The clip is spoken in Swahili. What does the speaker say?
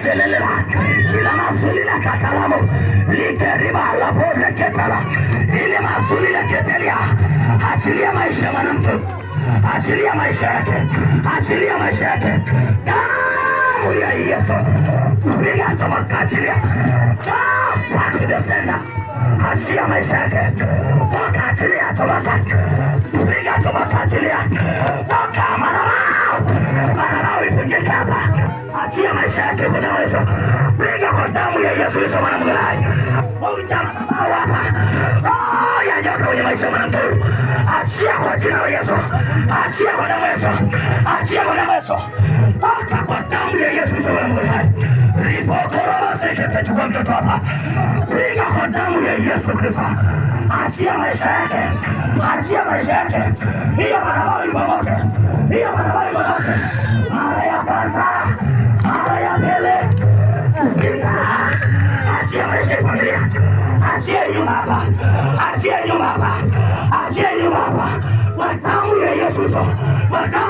Selela, ila masulila katalamu, literiba la pole ketala, ile masulila ketelia. Achilia maisha mwanamke, achilia maisha yake, achilia maisha yake. Damu ya Yesu, piga toka, achilia. Paki desenda, achia maisha yake, toka, achilia toka, piga toka, achilia, toka marabao ikuje hapa. Achia maisha yake kwa Yesu. Piga kwa damu ya Yesu Kristo mwana Mungu hai. Ujama hapa. Ya nyoka kwenye maisha ya mwanamke. Achia kwa jina la Yesu. Achia kwa damu ya Yesu. Achia kwa damu ya Yesu. Toka kwa damu ya Yesu Kristo mwana Mungu hai. Ripokoro sekete chukua mtoto hapa. Piga kwa damu ya Yesu Kristo. Achia maisha yake. Achia maisha yake. Hiyo barabara ibomoke. Hiyo barabara ibomoke. Mara ya kwanza. Mara ya mbele. Achia maisha ya familia. Achia nyumba hapa. Achia nyumba hapa. Achia nyumba hapa. Kwa damu ya Yesu Kristo. Kwa damu